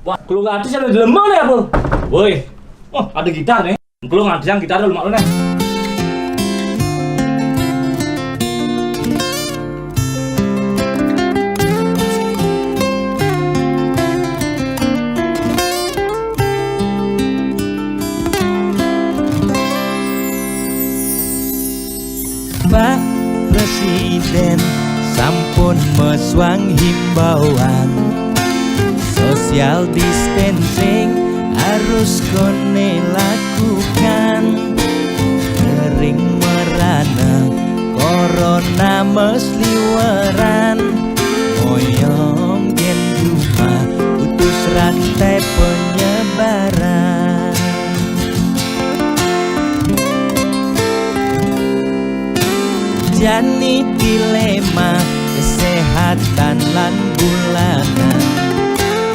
Wah, kalau nggak ada sih ada lemah nih apa? Woi, oh ada gitar nih. Kalau nggak ada yang gitar dulu mak lu nih. Pak Presiden sampun meswang himbauan social distancing harus kone lakukan. Kering merana corona mesliweran, moyong gen rumah putus rantai penyebaran. Jani dilema kesehatan lan bulanan,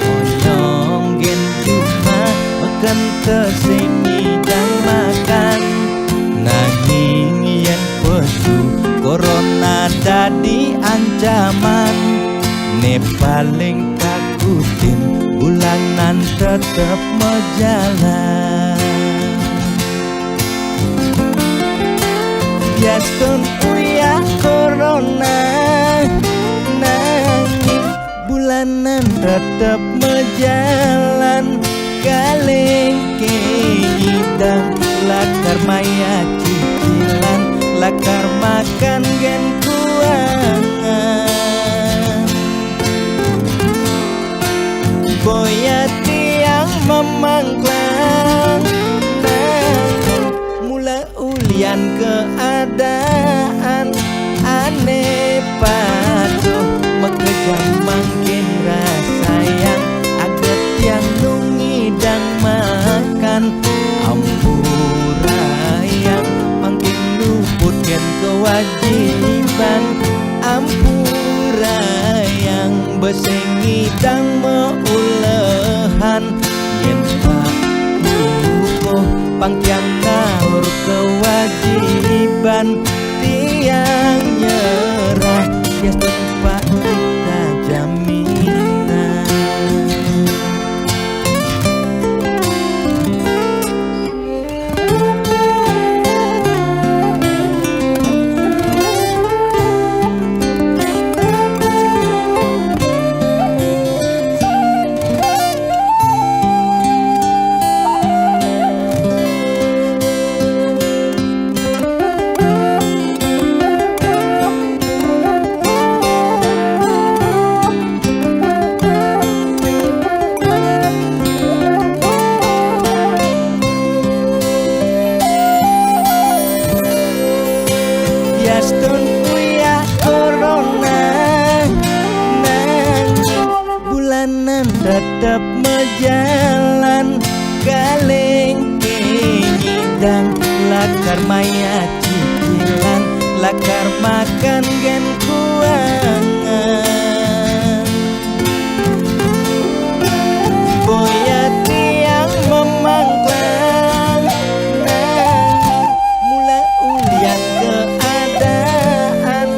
moyong gen cuma makan tesengi dan makan. Nanging yen pesu corona dadi ancaman, ne paling takutin bulanan tetep mejalan. Biastun uya corona, nanging bulanan tetep mejalan. Kaleng keidang lakar maya cicilan, lakar makan gen kuangan. Boya tiang memangklang, mula ulian keadaan aneh patuh mekejang makin rasa yang aget yang nungidang makan. Ampura yang makin luput gen kewajiban, ampura yang besengidang meulehan. Yen pangtiang naur kewajiban, tiang nyerah ya tempat kita jaminan. Biastun uya corona, nanging bulanan tetep mejalan. Kaleng kenyidang lakar maya cicilan, lakar makan gen kuangan. Boya tiang memangklang, nanging mula ulian keadaan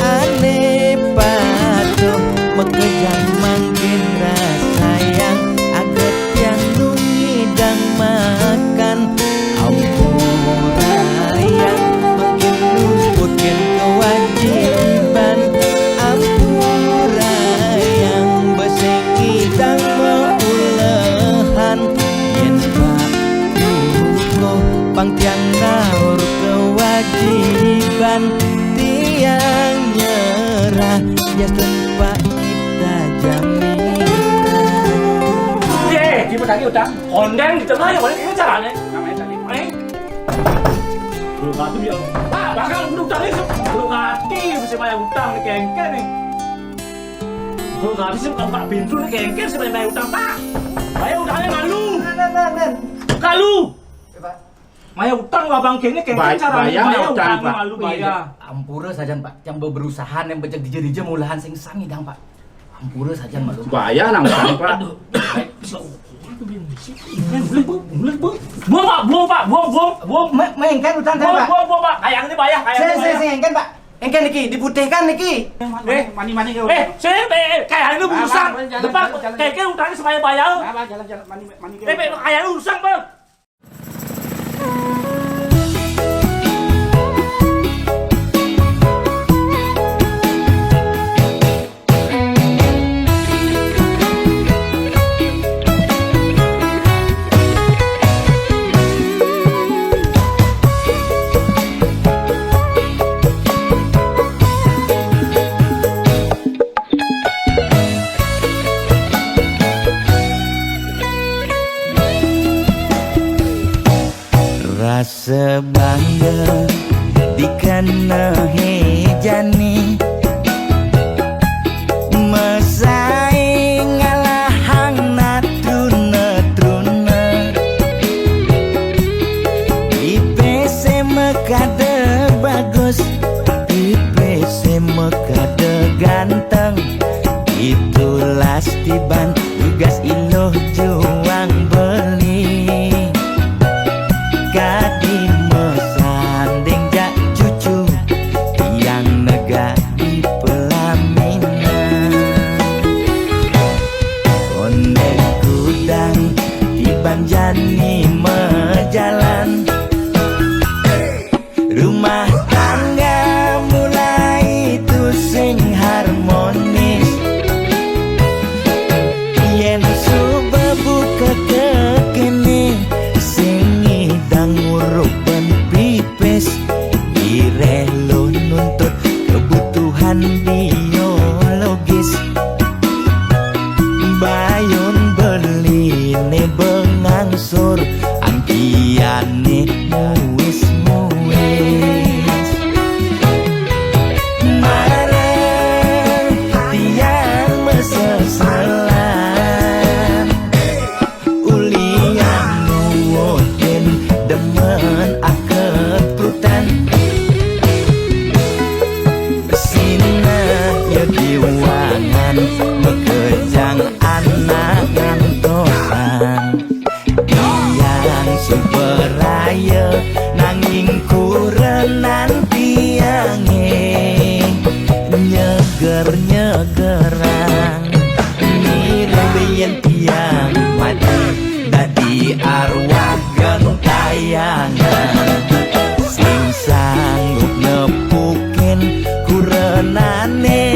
aneh patuh mekejang makin rasa yang aget yang nungidang makan. Ampura yang makin luput gen kewajiban, ampura yang besengidang meulehan. Yen pangtiang naur kewajiban, tiang nyerah ya tempat kita jaminan. Ye, di petani utang, kondeng di tengah yang mana ini caranya? Namanya tadi, belum mati dia. Pak, bakal utang ini belum mati, mesti bayar utang nih kengken nih. Belum mati sih bukan Pak Bintu nih kengken sih bayar utang Pak. Bayar utangnya malu. Kalu. Maya utang lah bang kengnya kengken caranya bayar utang malu bayar. Ampura saja Pak, yang berusaha yang becek dije mulahan sing sangi dang Pak. Ampura saja malu. Bahaya nang Pak. Buang Pak, buang. Mengengken utang saya Pak. Buang Pak, kayak ini bayar kayak. Saya engken Pak. Engke niki diputihkan niki. Mani kau. Saya kayak ini urusan. jalan, Depan jalan. kayak utangnya supaya bayar. Jalan mani kau. Kayak urusan bang. Rasa bangga dikana hejani Mesaing ngalahang natruna-truna IPC mekade bagus IPC mekade ganteng Itulah tiban tugas iloh juang beli Gading mesanding jak cucu yang nega di pelaminan Ondek kudang di banjani mejalan Rumah tangga mulai tusing harmonis Yen subuh kekini Direlo nuntut kebutuhan biologis Bayon beli ne bengangsur Angkiane muis-muis Mareng tiang meseselan Uliang nuwotin demen akeprutan Diwangan mekejang anak ngantosan Yang superaya nanging kurenan tiange Nyeger-nyegerang Nirembeyen tiang mati Dadi arwah gentayangan Sing sanggup nepukin kurenane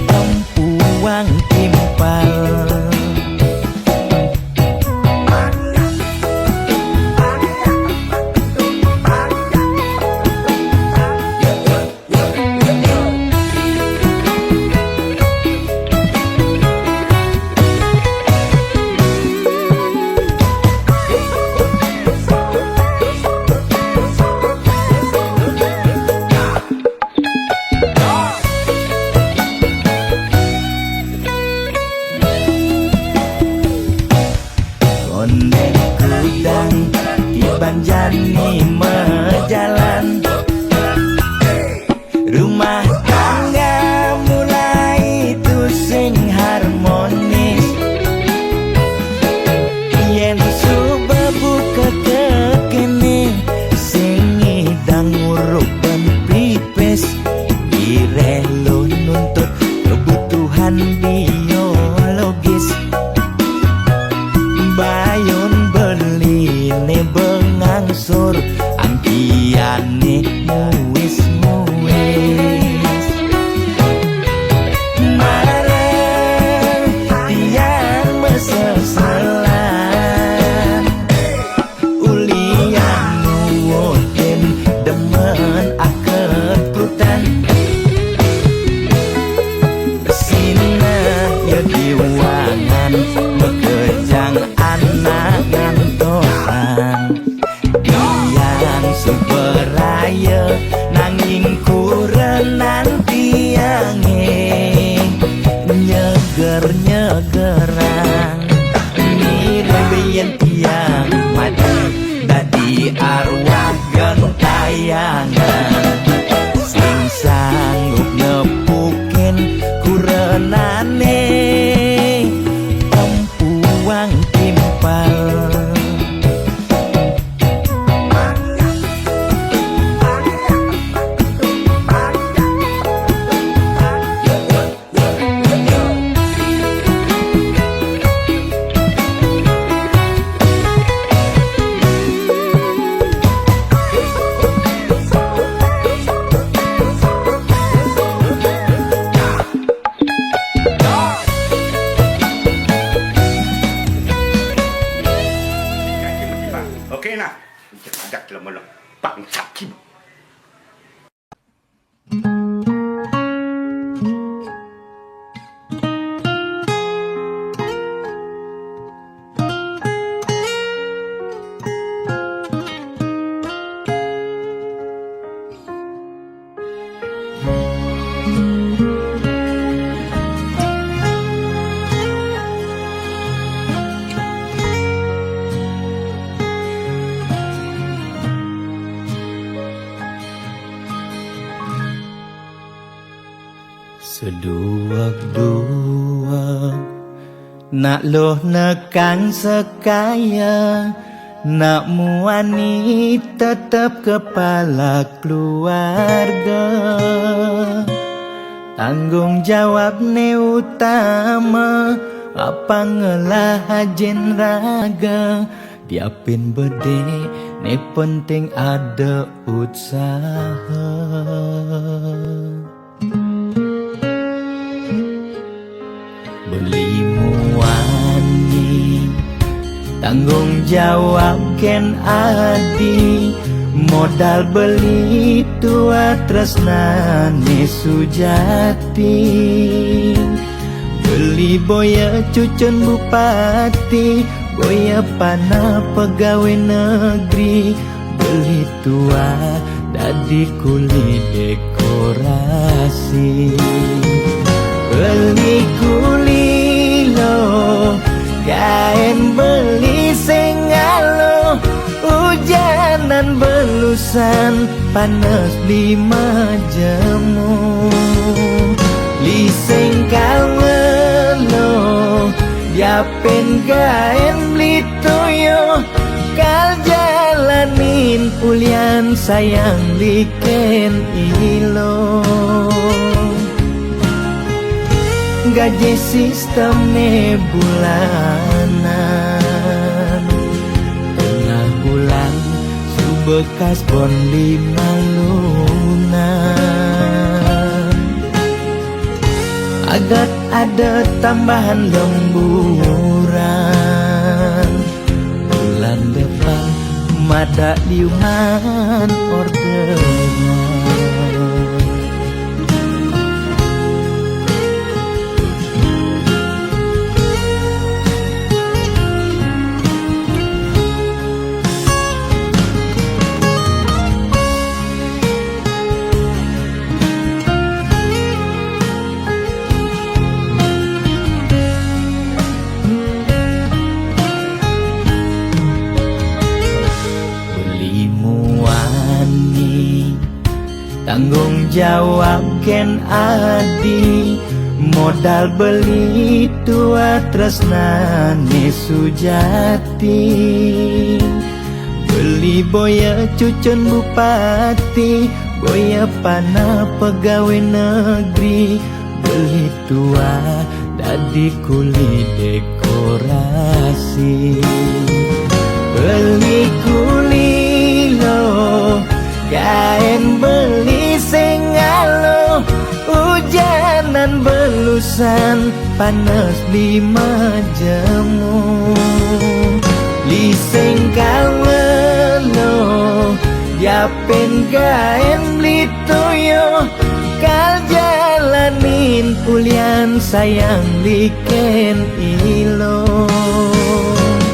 Tempuang timpal Ondek kudang di banjani mejalan Rumah tangga mulai tusing harmonis Yen subuh kekini sing ngidang ngurupan pipis Direlo nuntut kebutuhan biologis Bayon beli ne bengangsur Angkiane muis-muis Seduak-duak nak loh nekang sekaya, nak muani tetap kepala keluarga. Tanggung jawab ne utama, apa ngelah hajen raga. Diapin bede ne penting ada usaha. Beli muani tanggung jawab ken adi, modal beli tua tresnane sujati. Beli boya cucun bupati, boya pana pegawai negeri. Beli tua dadi kuli dekorasi. Beli kuli lo kain beli sengalo, hujanan belusan panas 5 jemu. Li sengkal ngelo diapen kain beli toyo, kal jalanin ulian sayang liken ilo. Gaji sistem ne bulanan, tengah bulan su bekas bon 5 lunan. Agar ada tambahan lemburan, bulan depan mada liuman orderan. Tanggung jawab ken adi, modal beli tua tresnane sujati. Beli boya cucun bupati, boya pana pegawai negeri. Beli tua dadi kuli dekorasi. Beli kuli lo kain beli sengalo, hujanan belusan panas 5 jemu. Li sengkal ngelo diapen kain beli toyo, kal jalanin ulian sayang liken ilo.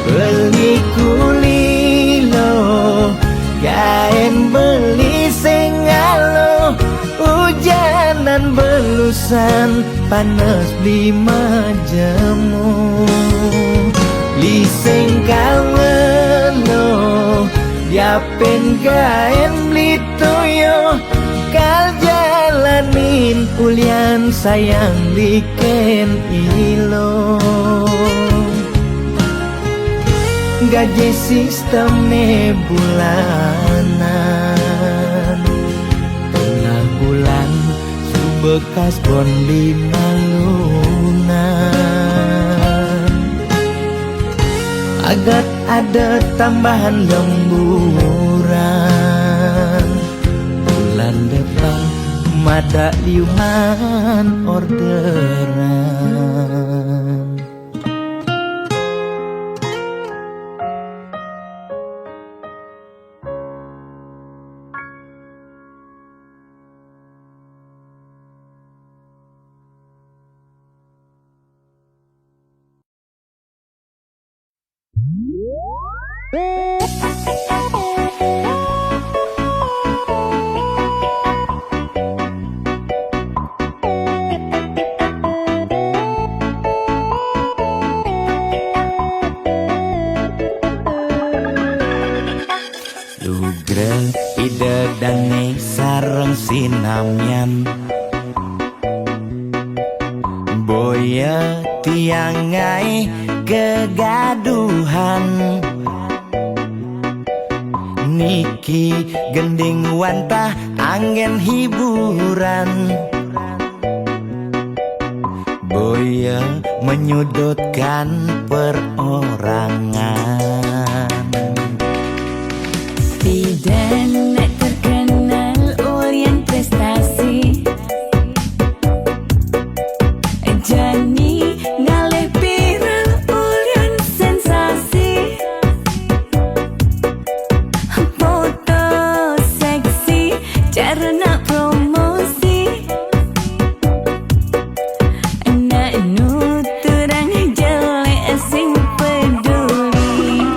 Beli kuli lo kain beli sengalo, hujanan belusan panas 5 jemu. Li sengkal ngelo diapen kain beli toyo, kal jalanin ulian sayang liken ilo. Gaji sistem ne bulanan, tengah bulan su bekas bon 5 lunan. Agar ada tambahan lemburan, bulan depan mada liuman orderan. Lugra ide dange sareng sinamyan, Boya tiangai kegaduhan, niki gending wantah angin hiburan. Boya menyudutkan perorangan. Tidak nak terkenal Orient prestasi, Jani ngalih viral Orient sensasi. Foto seksi cara nak promosi, nak nuturang jelek sing peduli.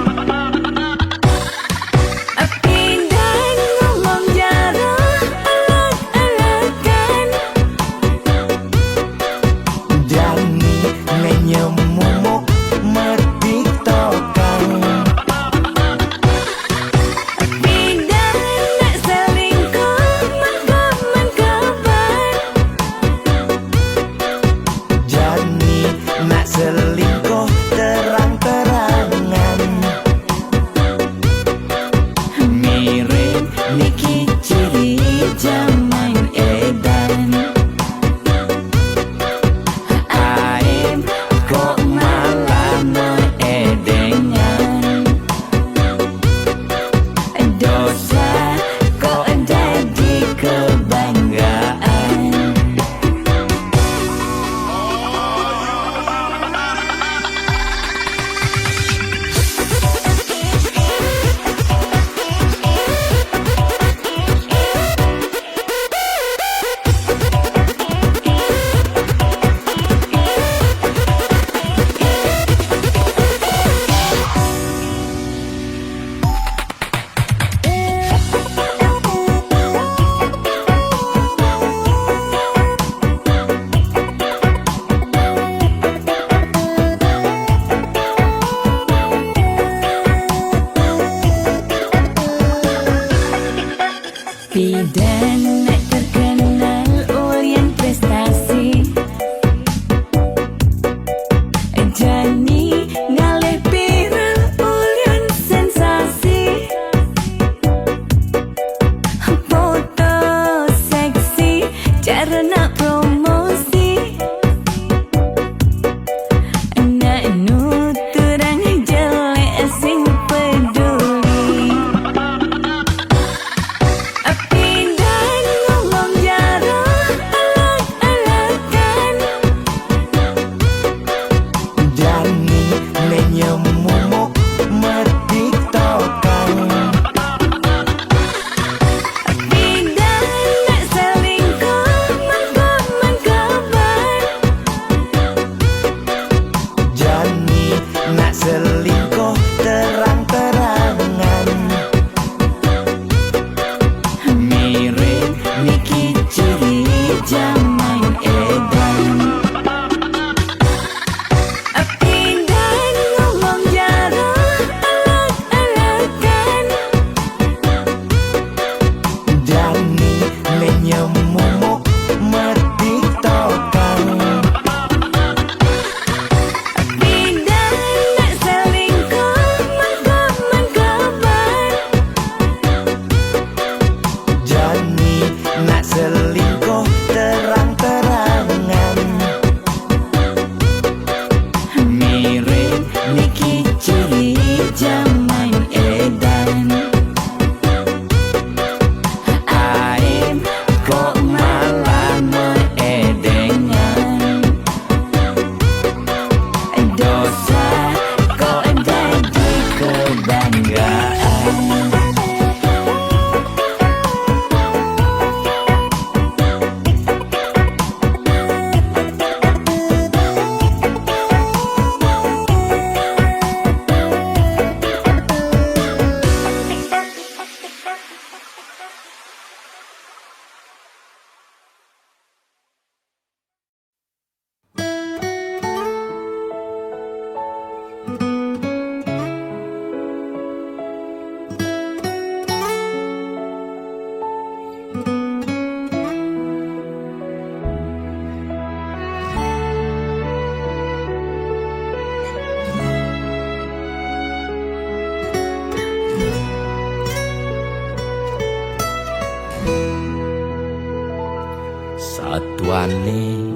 atuane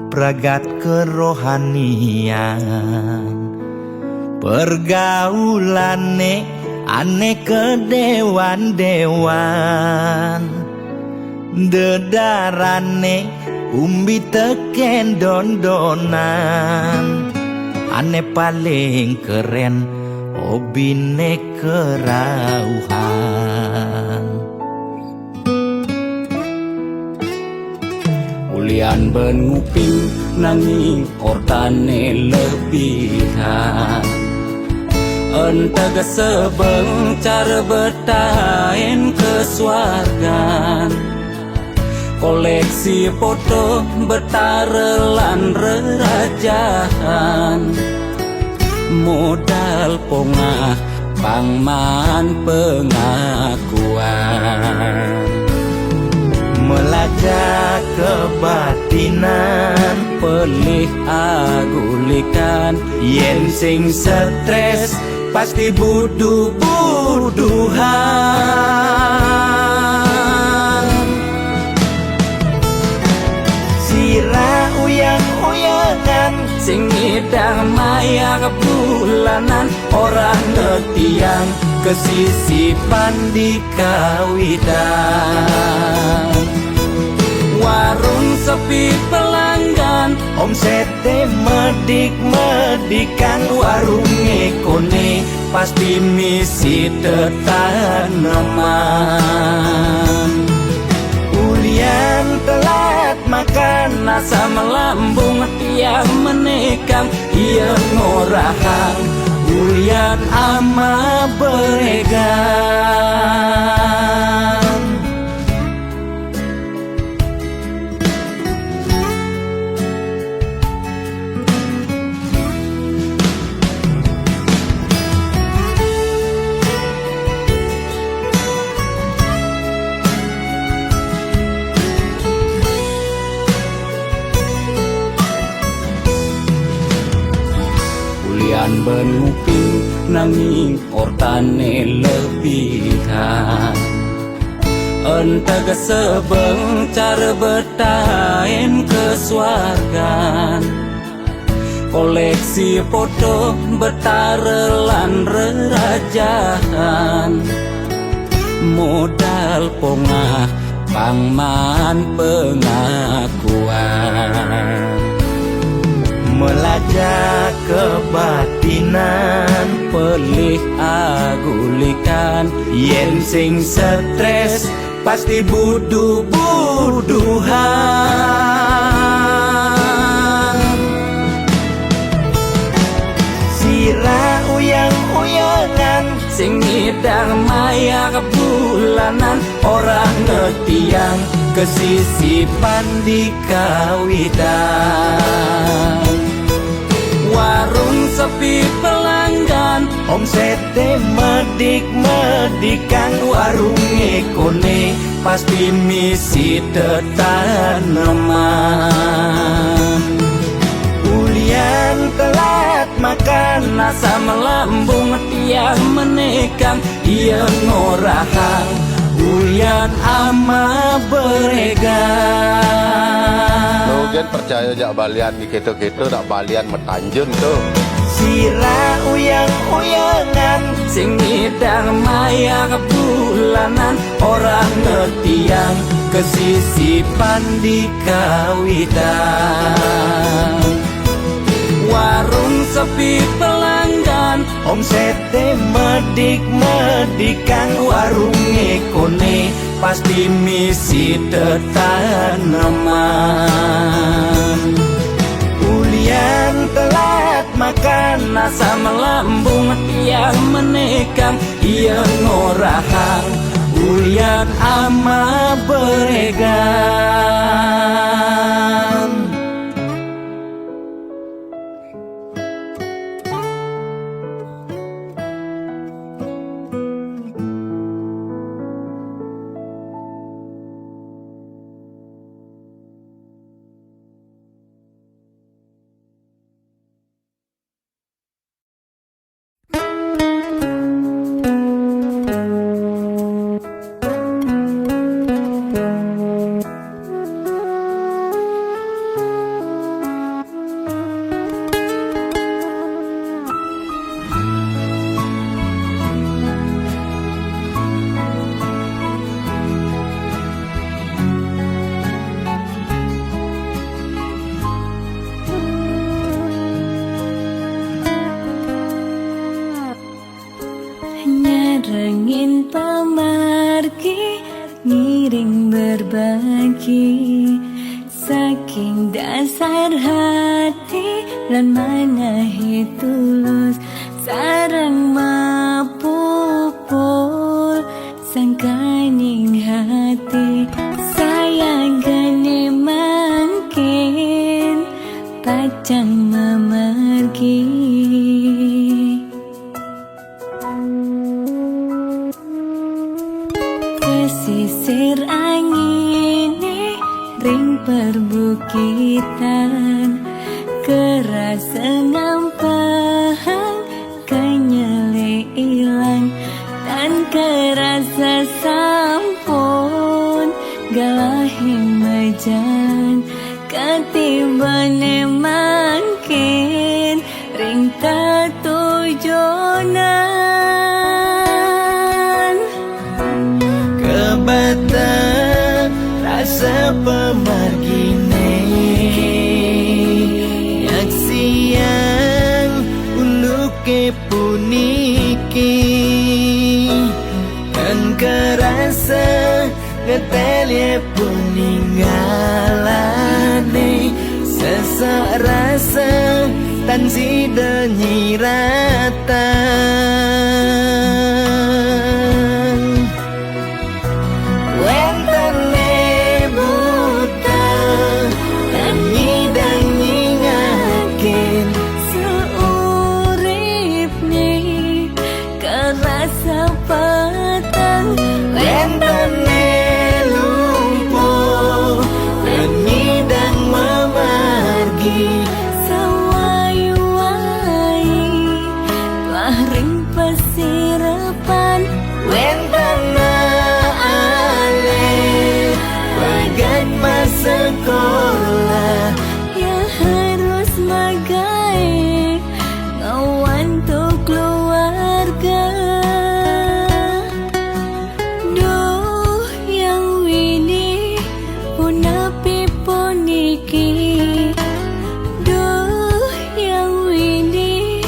pragat kerohanian, pergaulane aneh kedewan-dewan, dedarane umbi teken don-donan, aneh paling keren hobine kerauhan. Ulian ben nguping nanging ortane lebihan, entega sebeng cara betain kesuargan, koleksi foto betarelan rerajahan, modal pongah pangman pengakuan, melacak kebatinan, pelih agulikan, yen sing stres pasti buduh-buduhan. Sira uyang-uyangan, sing ngidang maya kebulanan, orang ngetiang kesisipan di kawitan. Warung sepi pelanggan, omsete medik-medikan, warung ekone pasti misi tetaneman. ulian telat makan, Nasa melambung tiang menekang, ia ngorahang ulian ama beregan. Ulian ben nguping nanging ortane lebihan, entega sebeng cara betain kesuargan, koleksi foto betarelan rerajahan, modal pongah pangman pengakuan, melacak kebatinan, pelih agulikan, yen sing stres pasti buduh-buduhan. Sira uyang-uyangan, sing ngidang maya kebulanan, orang ngetiang kesisipan di kawitan. warung sepi pelanggan, omsete medik-medikan, warung ekone pasti misi tetaneman. ulian telat makan, Nasa melambung tiang menekang, ia ngorahang ulian ama beregan. Logan percaya jak balian di gitu-gitu tak balian metanjun tuh. Sira uyang-uyangan, sing ngidang maya kebulanan, orang ngetiang kesisipan di kawitan. warung sepi pelanggan, omsete medik-medikan, warung ekone pasti misi tetaneman. ulian telat makan, Nasa melambung tiang menekang, ia ngorahang ulian ama beregan. saking dasar hati lan manahi tulus sareng mapupul sangkaning hati sayang gane mangkin pacang memergi pesisir angine ring perbukitan kerasa ngampang kenyele ilang dan kerasa sampun galahing mejan ketibane mangkin ring tatujonan Kebatang rasa pemargine Yak siang uluke puniki Kan kerasa ngetelye puninggalane Sesak rasa tan si denyiratan Wentene buta dan nyidang nyingakin seurip nih kerasa petang Wentene lumpuh dan nyidang memargi sawai-wai telah ring pesirapan Wentana ale bagat masa sekolah ya harus magai ngawan tuh keluarga duh yang wini punapi poniki duh yang wini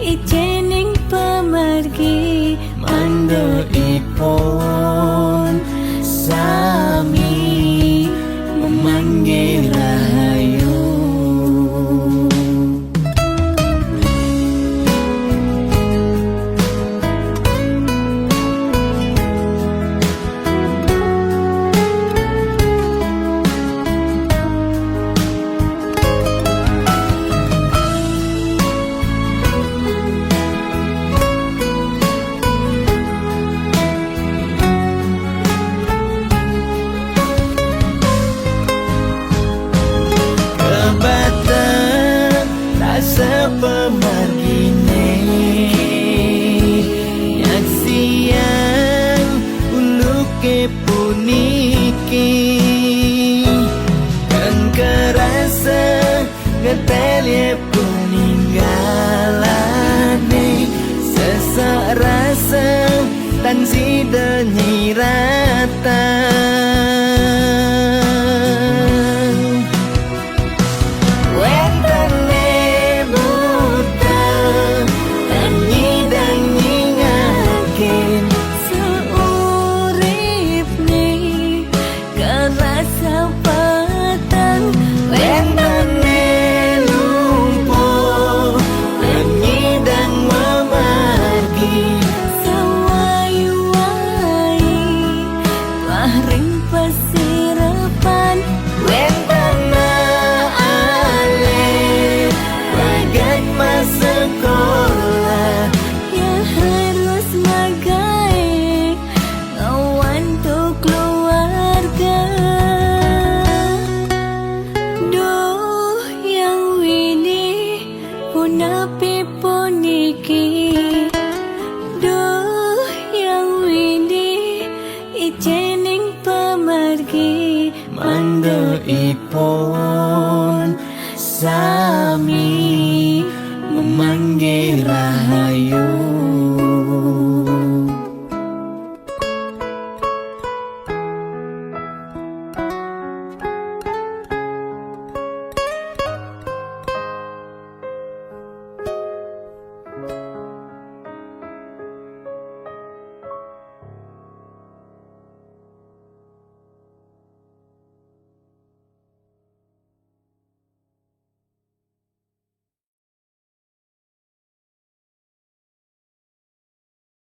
ijening pemargi Mando ipon sami memanggil rahayu Kebatang rasa pemargine Yak siang uluke puniki Kan kerasa ngetelye peninggalane Sesak rasa tan si denyiratan Wentene buta dan nyidang nyingakin seurip nih kerasa petang Wentene lumpuh dan nyidang memargi sawai-wai telah ring pesirapan Wentana ale bagat masa sekolah ya harus magai ngawan tuh keluarga duh yang wini punapi poniki duh yang wini ijening pemargi Mando ipon sami memanggil rahayu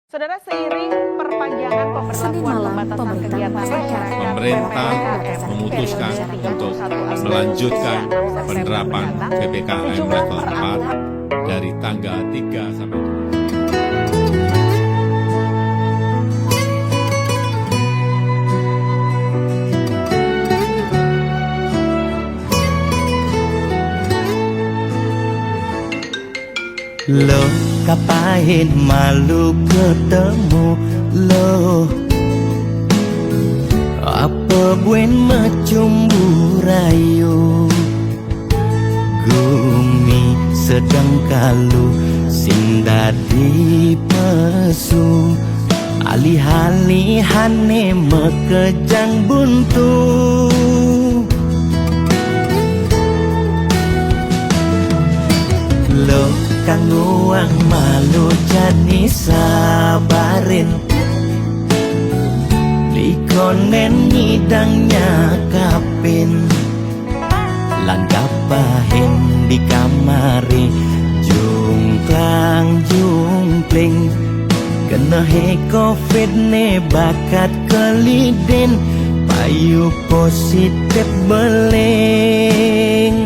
Saudara, seiring perpanjangan Senin pemberlakuan malam, pembatasan pemerintah kegiatan masyarakat Pemerintah memutuskan untuk melanjutkan penerapan PPKM level 4 dari tanggal 3 sampai 7. Lo kapain malu ketemu lo, apa buen macumbu rayu, gumi sedang kalu sing dadi pesu, alih-alihane mekejang buntu. Lo kang nuang malu jani sabarin, likonen nyidangnya kapin, lan kapahin di kamari jungklang jungkling, kena he covid ne bakat kelidin, payu positif beling.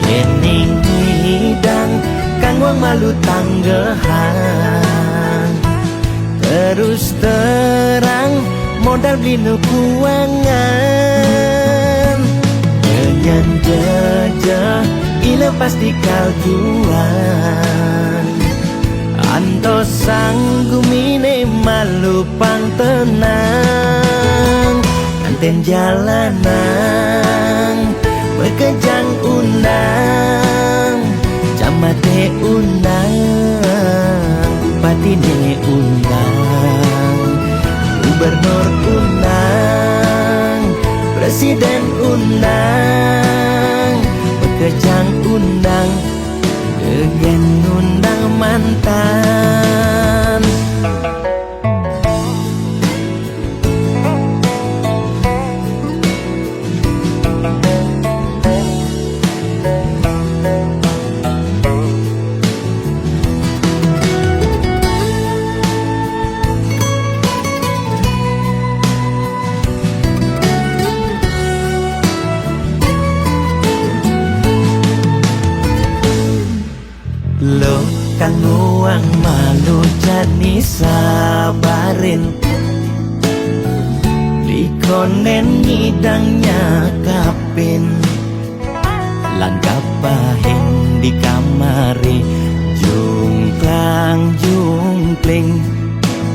Yening hidang kang wang malu tanggehan, terus terang modal beli kuangan, nyanyan jejah ila pasti kaljuan, anto sanggumine malu pang tenang, anten jalanan bekejang undang, camate undang, bupatine undang, gubernur undang, presiden undang, bekejang undang, dengan undang mantan. Lo kang nuang malu jani sabarin, likonen nyidangnya kapin, lan kapahin di kamari jungklang jungkling,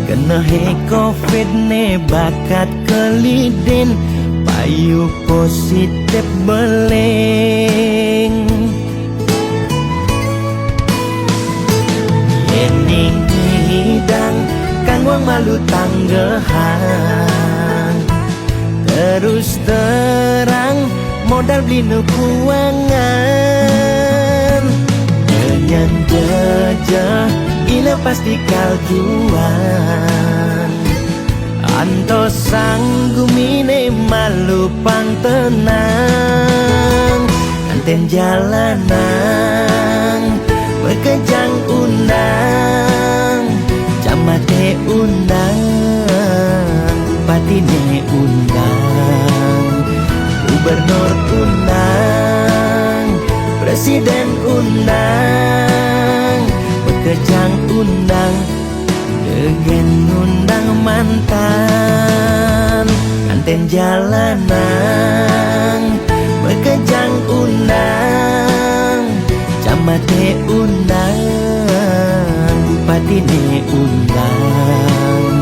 kena he covid ne bakat kelidin, payu positif beling. Yening hidang kang wang malu tanggehan, terus terang modal beli kuangan, nyanyan jejah ila pasti kaljuan, anto sanggumine malu pang tenang, anten jalanan bekejang undang, camate undang, bupatine undang, gubernur undang, presiden undang, bekejang undang, dengan undang mantan, anten jalanan, bekejang undang, camate undang, bupatine undang,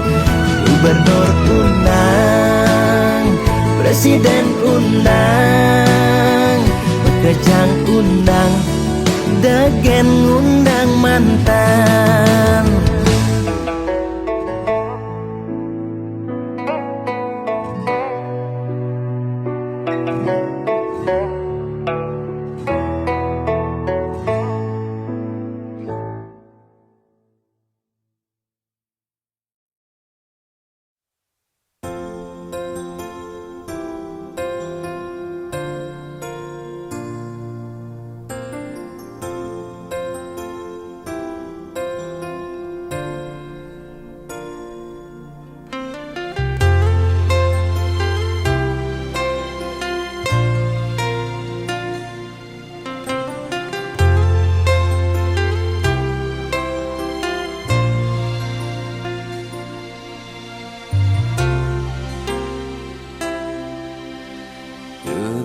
gubernur undang, presiden undang, bekejang undang, dengan undang mantan.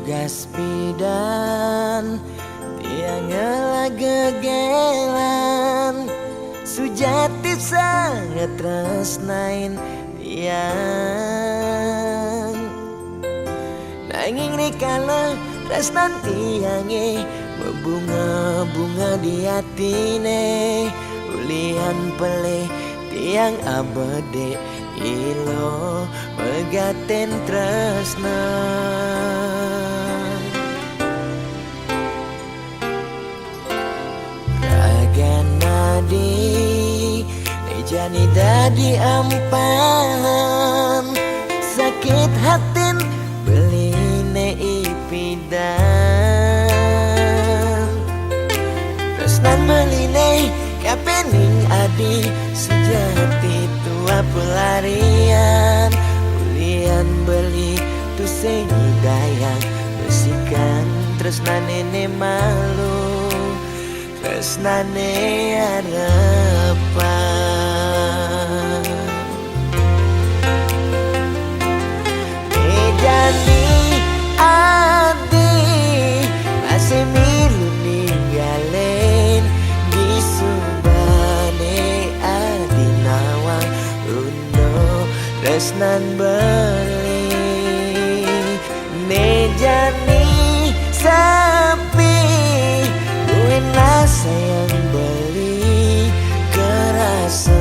tugas bidan tiang gegelan sujati sangat tresnain tiang nanging rikala tresnan tiange berbunga-bunga di hatine ulian pelih tiang abade ilo megaten tresna Raganadi jani dadi ampahan sakit hatin beline ipidan tresnan beline kapening adi sejati tua pelarian ulian beli tu dayang besikan tresnane ne malu tresnane harapan jadi adi masih milu ninggalin di subane adi nawang uno tresnan beli nejani sapi buena sayang beli kerasetan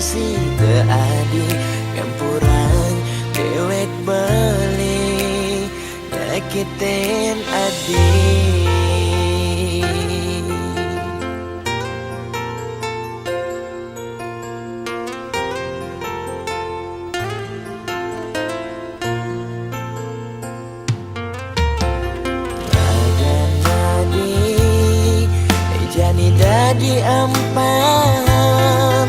si teadi campuran dewek beli nyakitin adi di ampahan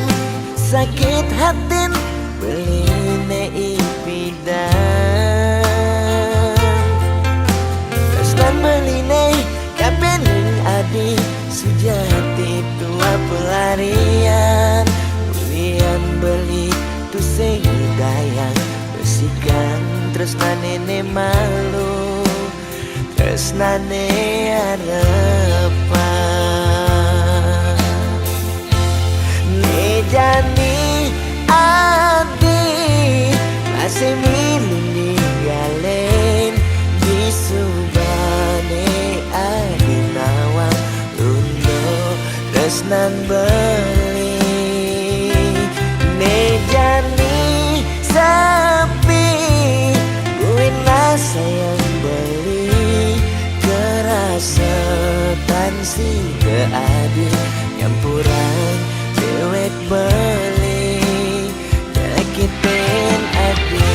sakit hatin beline ipidan tresnan beline kapening adi sejati tua pelarian ulian beli tu dayang besikan tresnane ne malu tresnane harapan jani adi masih milu ninggalin di subane adi nawang lundo tresnan beli nejani sapi buina sayang beli kerasetan si keadi campuran dewek beli nyakitin adi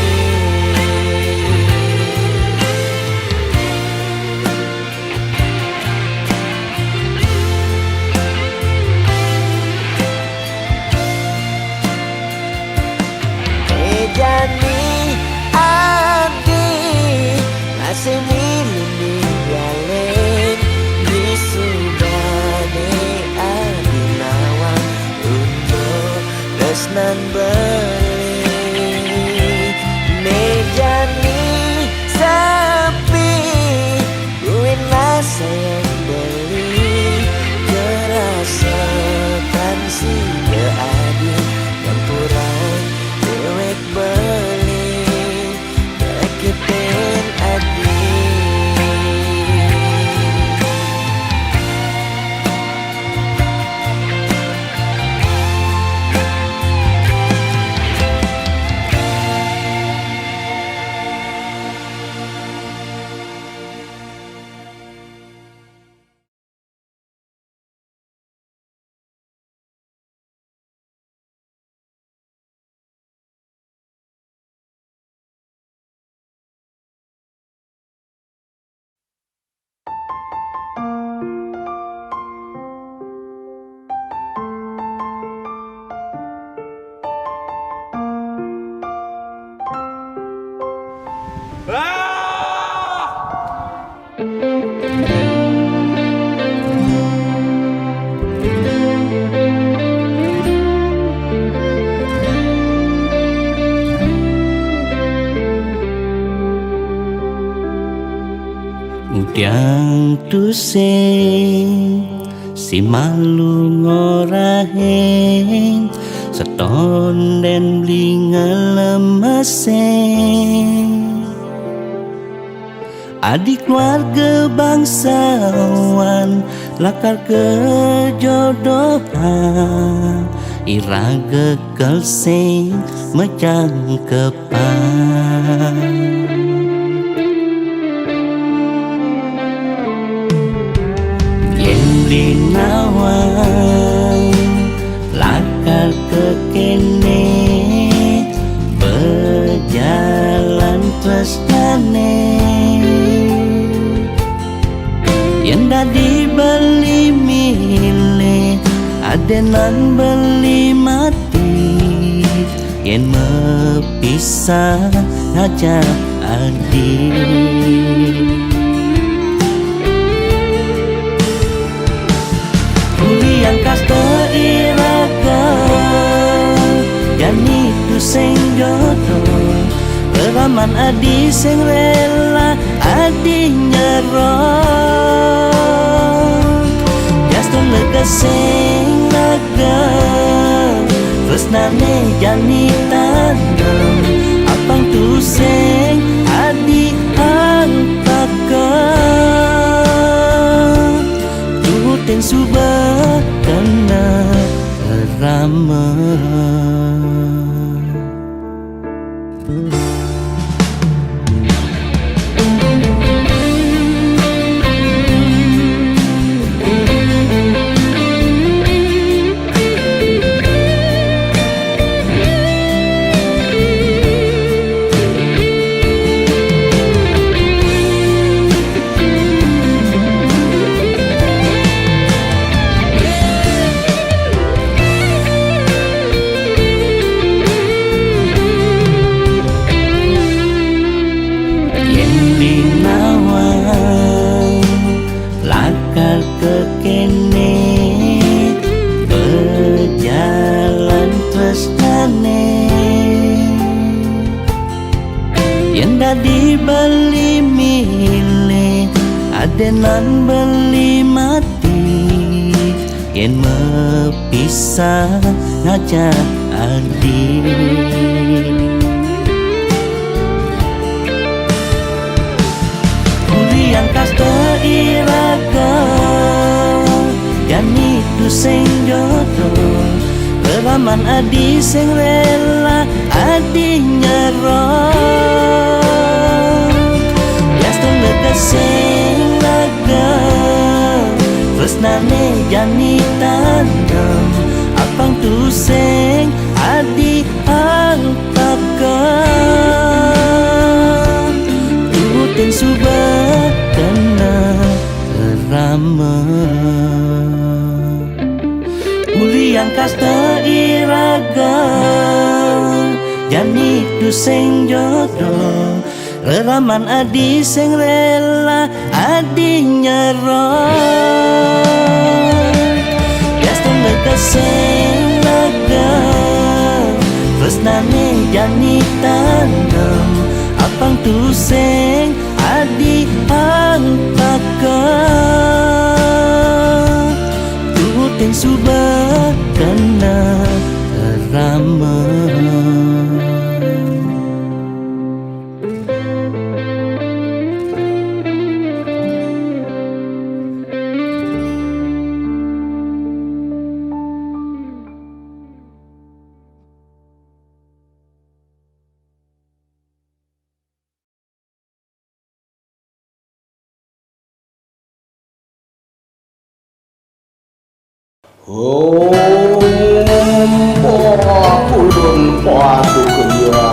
Udang tusing si malu ngoraheng seton den beli ngelemeseng. Adik keluarga bangsawan lakar kejodohan, iraga kelseng mecangkepan. Nawang lakar ke kene berjalan tresnane yang dadi beli milih adenan beli mati yang mepisah ngajak adik. Yang kasta iraga jani tu sing jodoh, peraman adi sing rela adi nyerah. Jaston lega sing lega tresnane jani tandem, apang tu sing adi antakan tuhutin subah kena rama. Dibeli milih adenan beli mati yang mepisah ngajak adik. Kuliah kasta iraga jani tu sing jodoh, peraman adi sing rela adi nyerah. Sing lega tresnane jani tandem, apang tu sing adi antakan tuhutin subah kena rama. Mulian kasta iraga jani tu sing jodoh, reraman adi sing rela adi nyerah. Jaston lega sing lega tresnane jani tandem, apang tu sing adi antakan tuhutin subah kena rama. Ulun padu kerja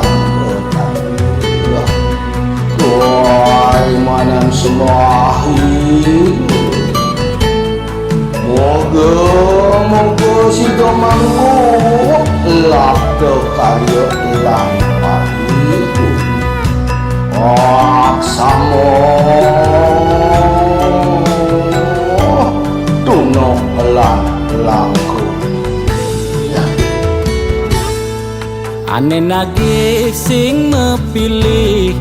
Tuai manam semahi Moga si domangku Lap ke karya lampak itu Aksamo Tunok langku Ane nagih sing mepilih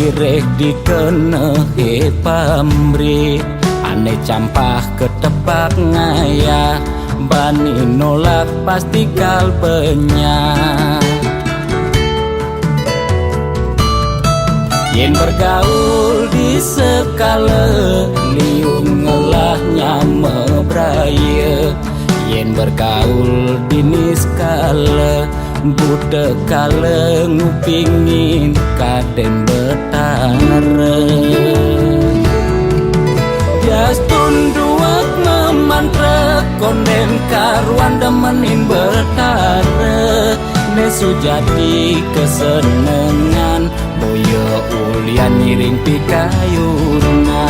ireh dikenehe pamrih ane campah ketepak ngaya bani nolak pasti kalbenya. Yen bergaul di sekala liung ngelahnya mebraya. Yen bergaul di niskala budak kala ngupingin kaden betara. Jastun duak memantra konden karuan demenin betara. Nesu jadi kesenengan boyo ulian miring pikayunan.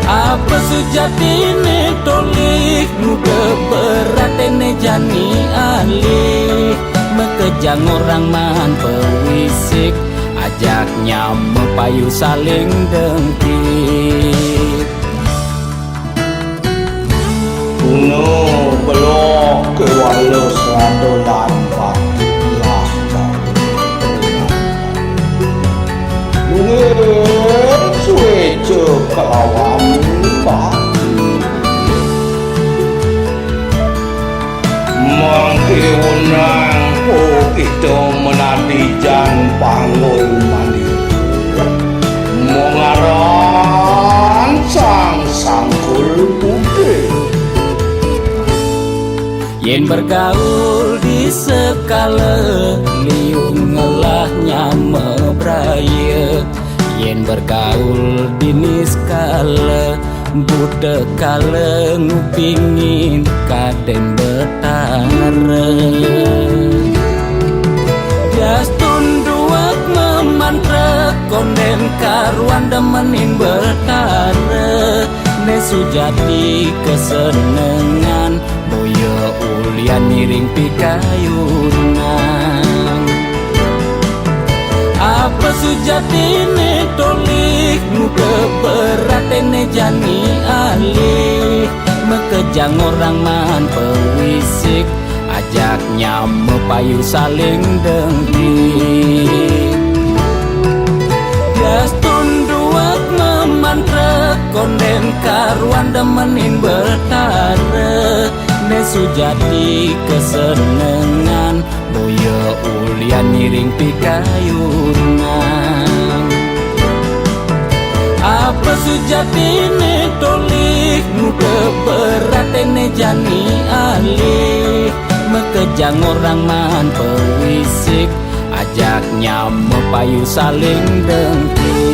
Apa sejati ne tolik muka berat ne jani alih mekejang orang man pewisik ajaknya mepayu saling dengki. No belok ke walau serado lambat lah mungkin suwe kelawam mangke wenang itu menadi jan panggul mandi mengaran sang sangkul putih. Yen bergaul di sekala liung ngelahnya mebraya. Yen bergaul di niskala budak kala ngupingin kaden betara. Jastun duak memantra konden karuan demenin betara. Nesu jadi kesenengan boyo ulian miring pikayunan. Apa sujati ne tolik muka berat ne jani alih mekejang orang man pewisik ajaknya mepayu saling dengki. Jastun duak memantra konden karuan demenin betara. Nesu jadi kesenengan boyo ulian miring pikayunan. Apa sujati ne tolik muka berat ne jani alih mekejang orang man pewisik ajaknya mepayu saling dengki.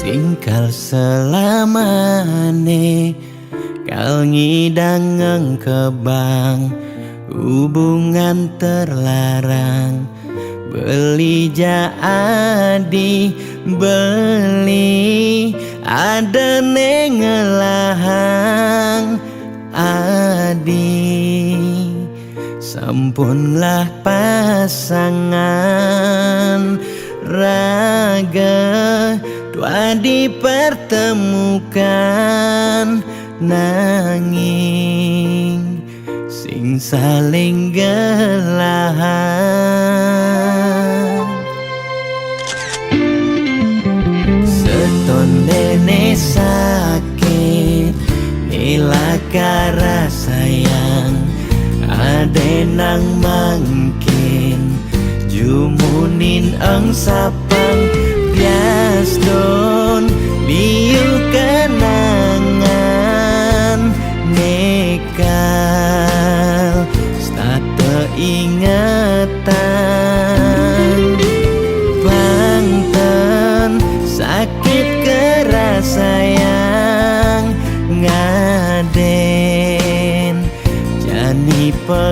Singkal selamane kal ngidang ngengkebang hubungan terlarang beli jadi beli ada nengelahang adi sampunlah pasangan raga dua dipertemukan nanging sing saling gelahan seton dene sakit nilaka sayang ade nang mangkin jumunin ang sapang biasa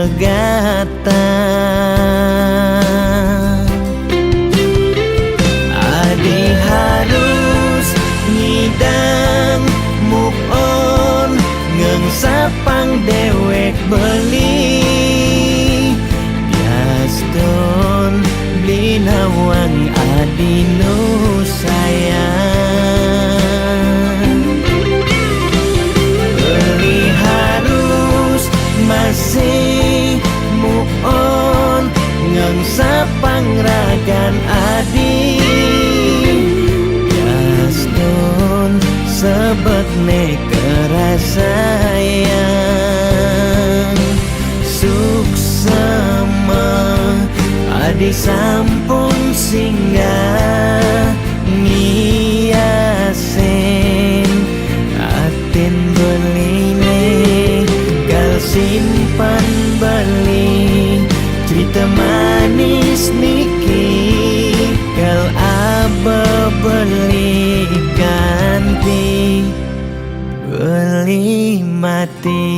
pegatan. Adi harus ngidang move on, ngengsapang dewek beli biaston beli nawang adi nu sayang. Beli harus masih move on, ngengsapang ragan adi biaston sebet ne kerasayang. Suksema adi sampun singgah ngiasen aten beline kal simpan beli cerita manis niki kal aba beli ganti beli mati.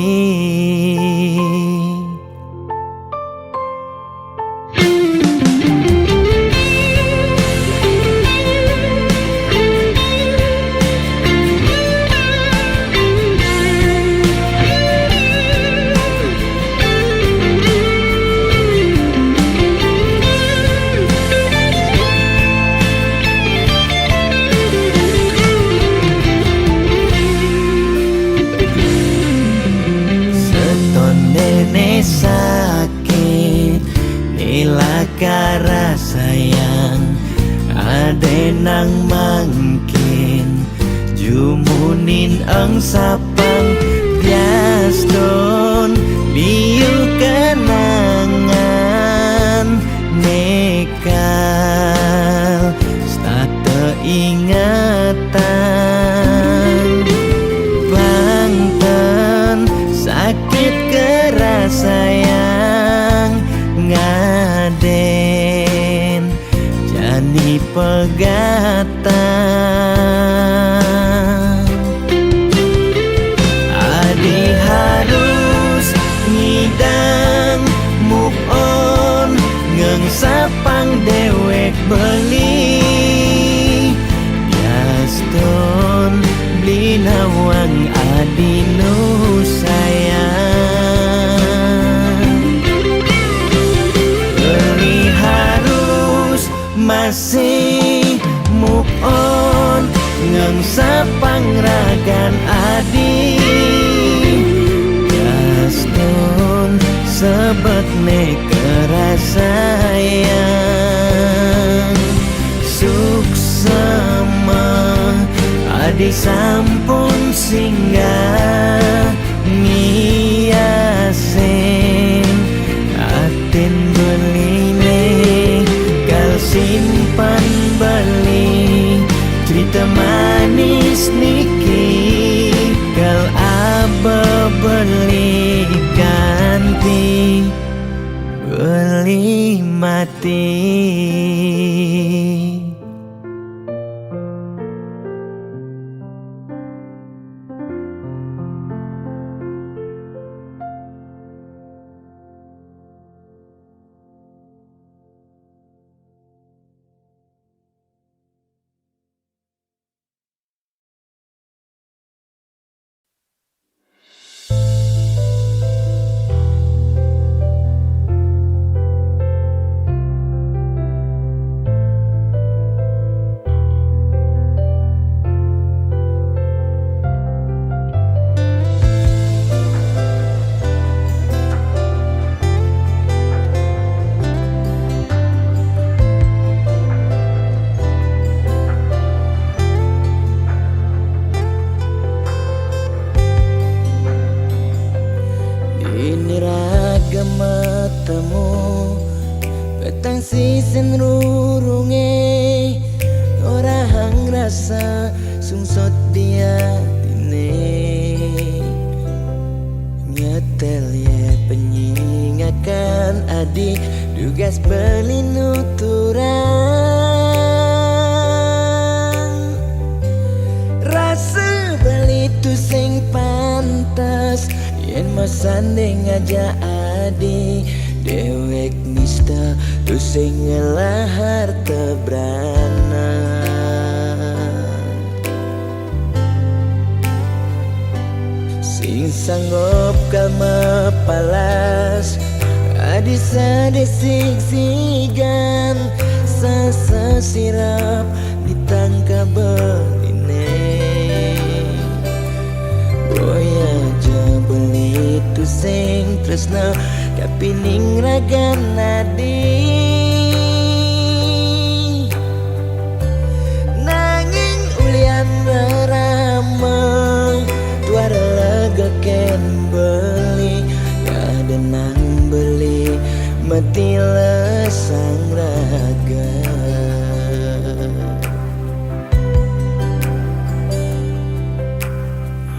Sakit nilakara sayang ade nang mangkin jumunin ang sapang biaston liu kenangan nekal stata ingatan bangtan sakit kerasayang ngaden jani pegatan. Adi harus ngidang move on, ngengsapang dewek beli biaston beli nawang adi nu sayang. Beli harus masih move on, ngengsapang ragan adi biaston sebet ne kerasayang. Suksema adi sampun singgah ngiasen aten beline kal simpan beli cerita manis niki kal aba beli ganti beli mati. Matamu petang sisen rurunge ora hang rasa sungsot dia tine nyetel ye penyingakan adik dugas belinuturan rasa beli tu sing pantas yen masanding ngajak adi dewek nista tu sing ngelahar tebrana sing sanggup kama palas adi sadesik sigan sasa sirap ditangka beline boya aja beli tu sing tresna kapining ragan nadi nanging ulian beramang tuara lega ken beli ada nang beli mati lesang raga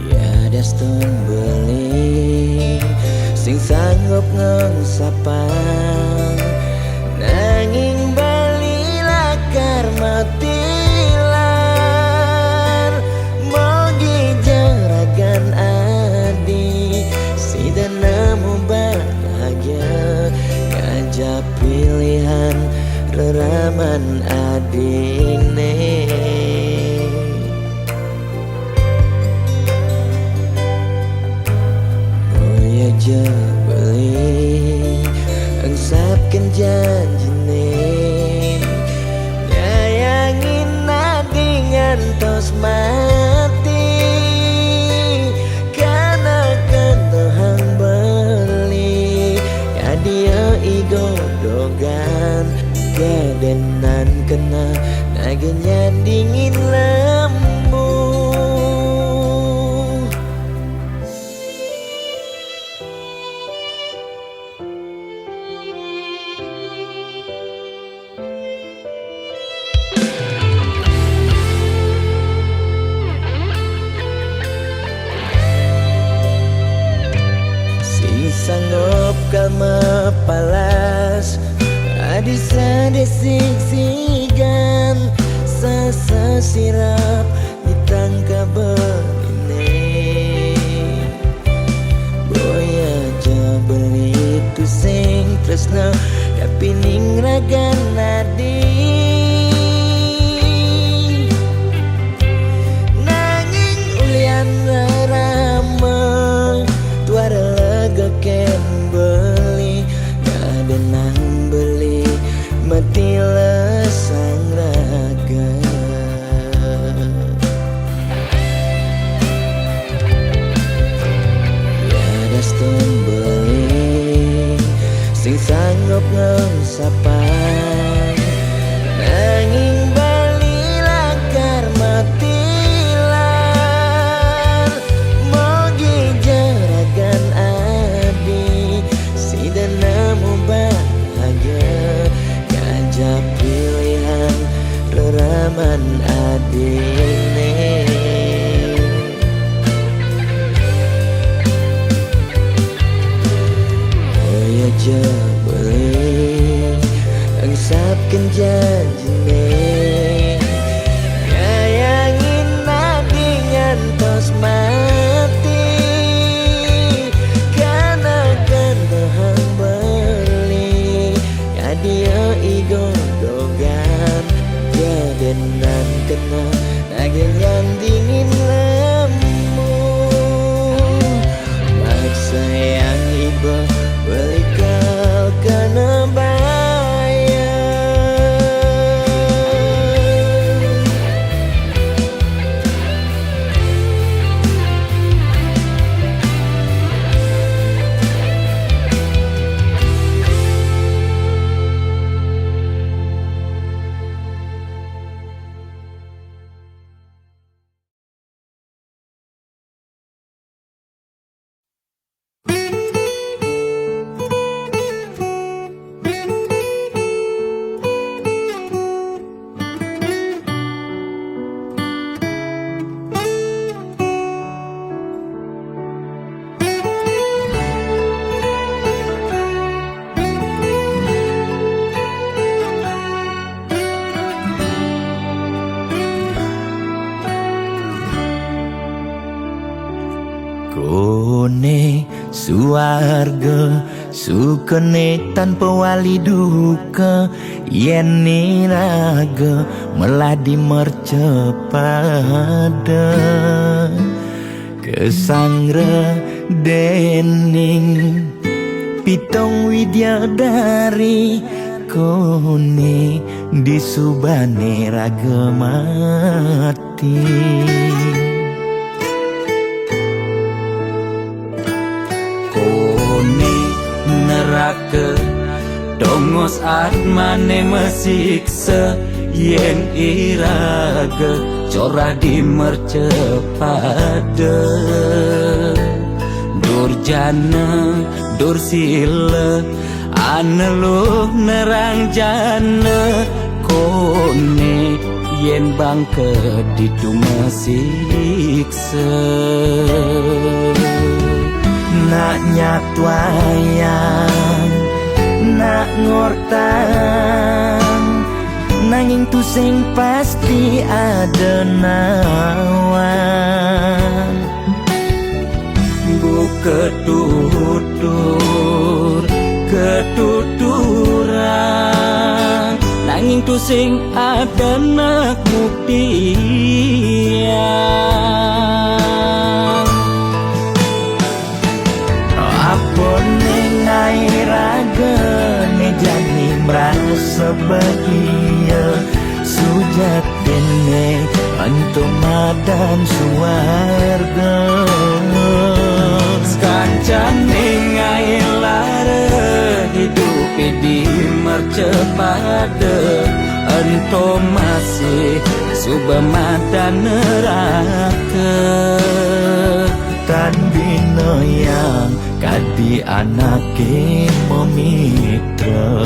ya daston beli sing sanggup ngengsapang nanging bali lakar matilan mogi jaragan adi si nemu bahagia ngajak pilihan reraman adine boya aja beli engsapkan janjine nyayangin adi ngantos mati karena kentohang beli kadia igodogan kedenan kena nagenya dingin lembu sing sanggup kama palas adi sadesik sigan sasa sirap ditangka beline boya aja beli tu sing tresna kapining ragan nadi nanging ulian ramah tuara lega ken beli ada nang beli mati lesang raga ya daston beli sing sanggup ngengsapang nanging bali lakar matilan mogi jaragan adi si nemu bahagia ngajak pilihan reraman adine boya aja beli engsapkan janjine nyayangin adi ngantos mati karena kentohang beli kadia igodogan kedenan kena nagenya dingin lembu maksa yang iba beli kau kena bayar Kone suarga sukene tanpa wali duka, yen niraga meladi mercepada kesangre dening pitong widyadari, kone disubane raga mati. Kone neraka dongos atmane mesiksa, yen iraga corah di mercepada. Durjana dursila aneluh nerang jana, kone yen bangke ditu mesiksa. Nak nyatwayang nak ngortang, nanging tu sing pasti ada nawan. Bu ketuturan, nanging tu sing ada nak buktian. Apa nengai raga ne jani merasa bahagia, sujat kene antum madan suarga. Sekancan nengai lara hidup di mercepada, antum masih subamadan neraka. Tan bina yang kadi anake memitra,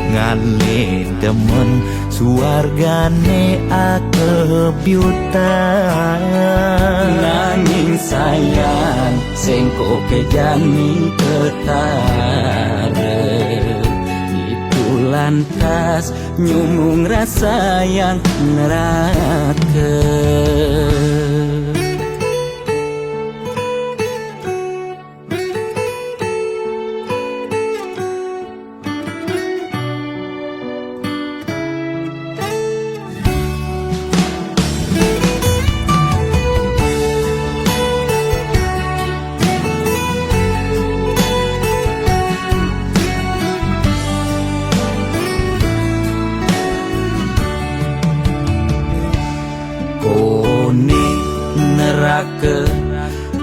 ngale demen suargane akebyutan. Nanging sayang sengko kejani ketara, itu lantas nyumung rasa yang neraka.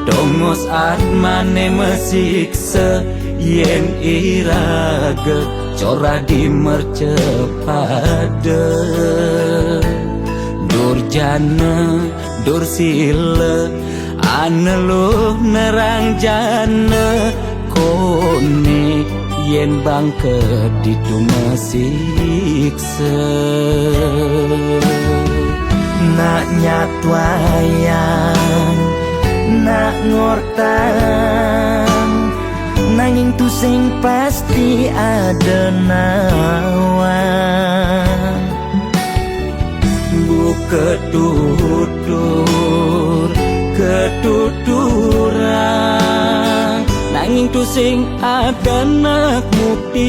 Dongos atmane mesiksa, yen iraga corah di mercepada. Durjana dursila aneluh nerang jana, kone yen bangke ditu mesiksa. Nak nyatwayang nak ngortang, nanging tu sing pasti ada nawan. Bu ketuturan, nanging tu sing ada nak buktian.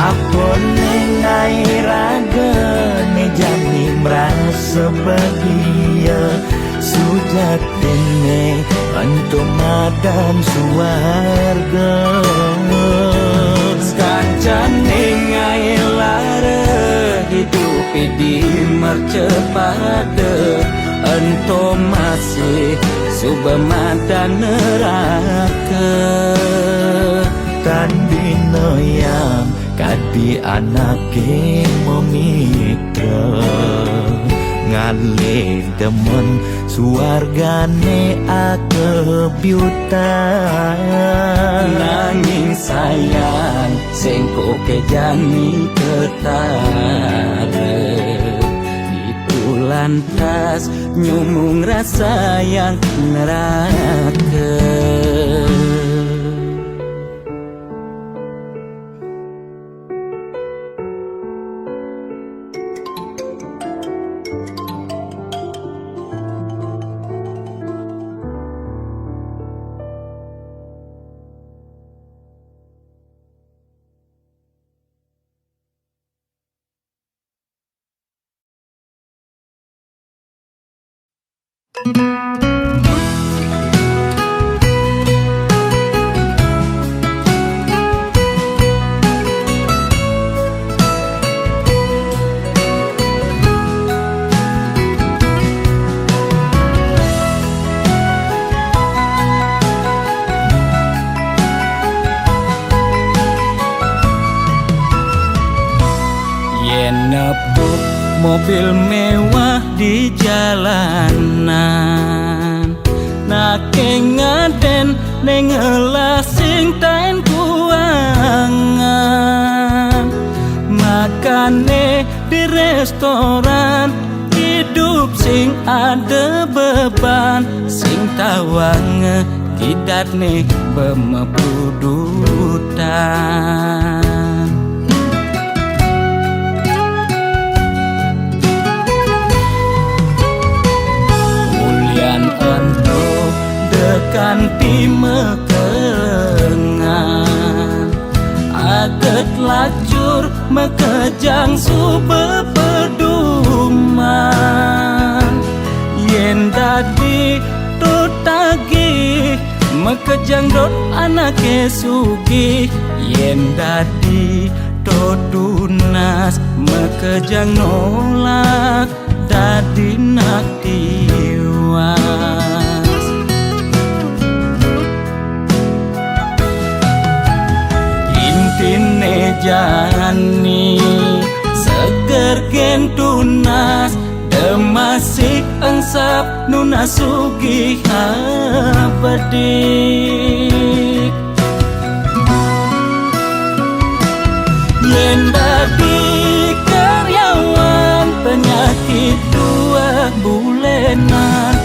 Apa nengai raga ne jani merasa bahagia, sujat kene antum madan suarga. Sekancan nengai lara hidup di mercepada, antum masih subamadan neraka. Tan bina yang kadi anake memitra, ngale demen suargane akebyutan. Nanging sayang sengko kejani ketara, itu lantas nyumung rasa yang neraka. Yen nepuk mobil mewah di jalanan, nake ngaden ning sing taen kuangan, makane di restoran hidup sing ada beban, sing tawang kidat nih bemepudutan. Kanti mekengan aget lacur mekejang sube peduman, yen dadi tutagi mekejang dot anake sugih, yen dadi tunas mekejang nolak dadi nak tiwas. Intine jani seger gen tunas, demasik engsap nuna sugih apedik. Yen dadi karyawan penyakit 2 bulenan,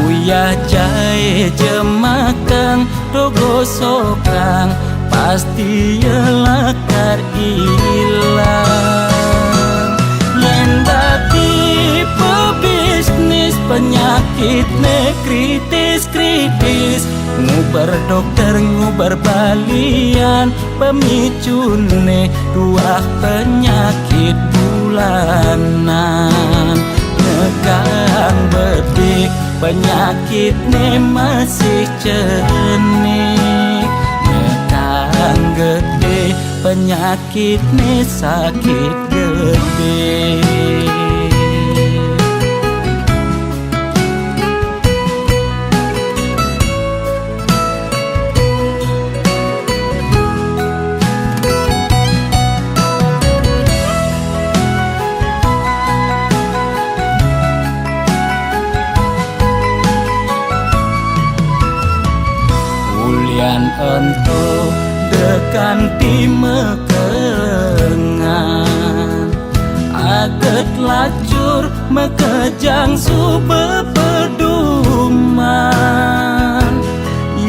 uyah jahe jemakang dogo sokang, pasti lakar ilang. Yen dadi pebisnis penyakit ne kritis-kritis, ngubar dokter ngubar balian, pemicune 2 penyakit bulanan. Nekang bedik penyakit ne masih cenik, nekang gede penyakit ne sakit gede. Untuk dekanti mekengan aget lacur mekejang sube peduman,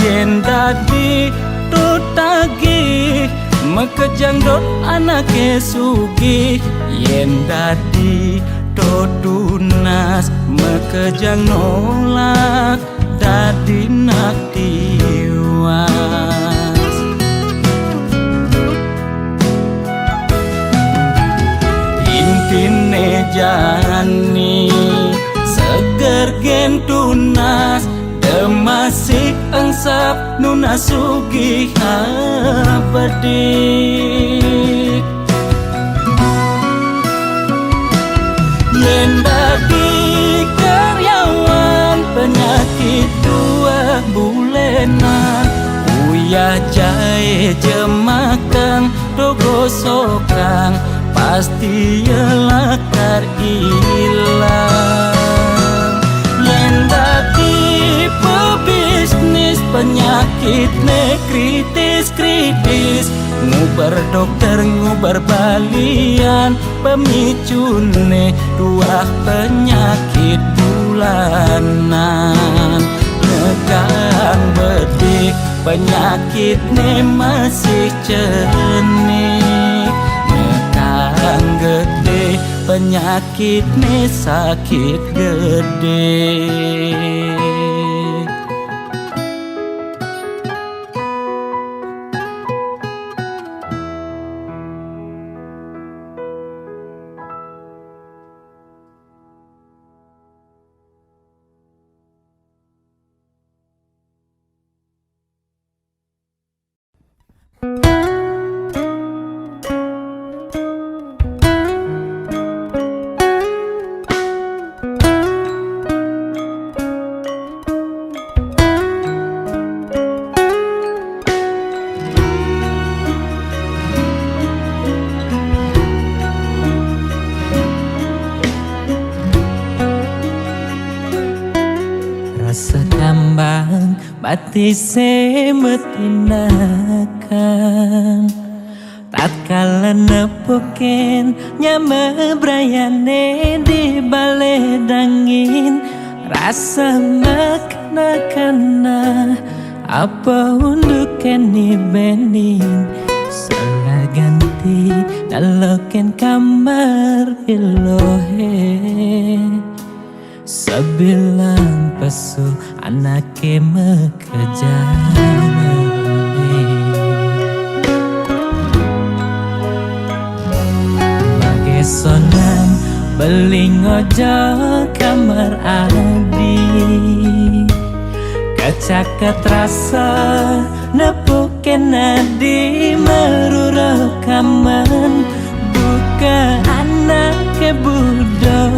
yen dadi tutagi mekejang dot anake sugih, yen dadi tunas mekejang nolak dadi nak tiwas. Intine jani seger gen tunas, demasik engsap nuna sugih apedik. Yen dadi karyawan penyakit 2 bulenan, uyah jahe jemakang dogo sokang, pasti lakar ilang. Yen dadi pebisnis penyakit ne kritis-kritis, ngubar dokter ngubar balian, pemicune 2 penyakit bulanan. Nekang bedik penyakit ne masih cenik, nekang gede penyakit ne sakit gede. pati semetinakan tatkala nepoken nyame brayane di baledangin rasa makna-kana apa untuk keni bening salah ganti daloken kamar ilohe sebilang pesu anake mekejane Sonan beling ojo kamar adi kacaket rasa nepuken adi meruro kaman buka anak ke budo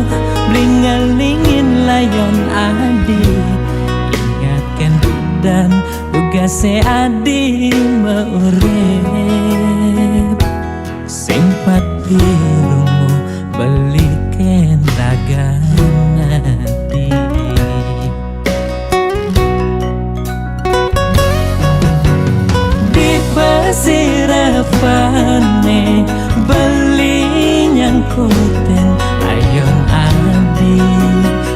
blingalingin layon adi ingatkan dan tugase adi meurip simpat birumu belikan raganadi di pasirafane beli nyangkuten ayon adi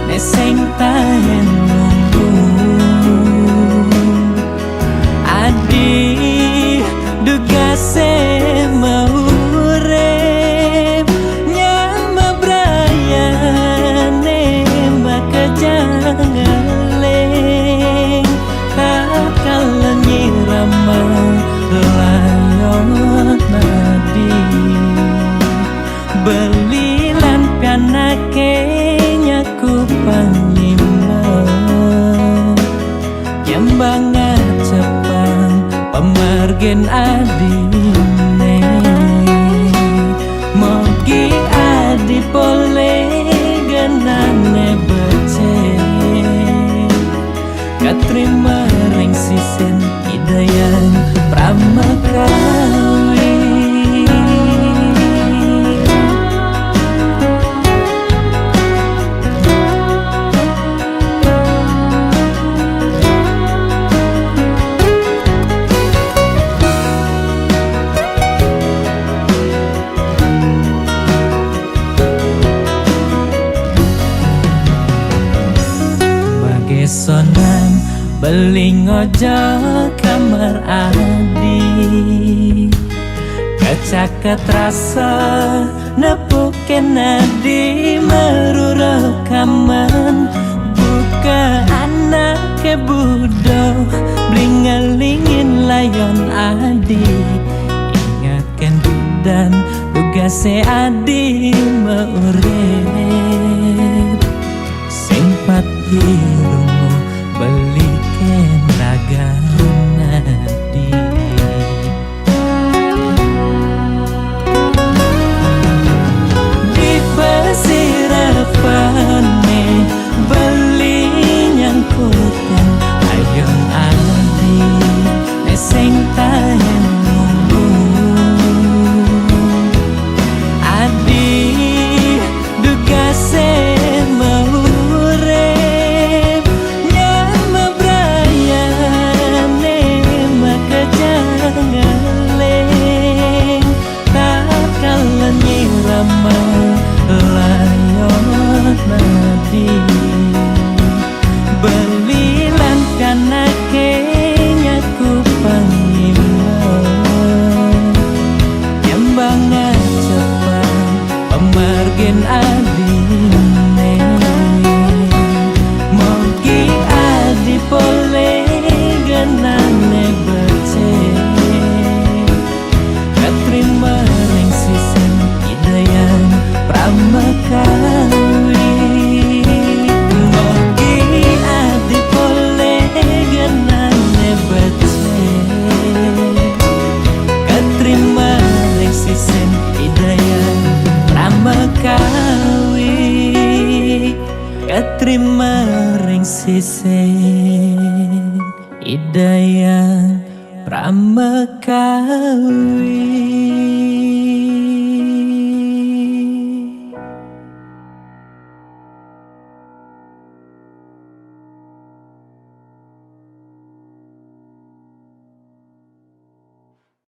neseng tahen nunggu adi dugase mau ngeleng takal nyirama layon nadi belilan pianake nyaku panglima jembangan cepang pemargen adine mogi adi pole genane katrima ring sisen hidayan pramakawi sonan beling ojo kamar adi kacaket rasa nepuken adi meruro kaman buka anak ke budo blingalingin layon adi ingatkan dan tugase adi meurip simpat birumu belikan raganadi di pasirafane beli nyangkuten ayon adi neseng tahen nunggu adi dugase layon nadi belilan kanake nyaku panglima jembangan cepang pemargen adine mogi adi pole genane becek katrima ring sisen hidayan pramakawi mogi adi pole genane becek katrima ring sisen hidayan pramakawi katrima ring sisen hidayan pramakawi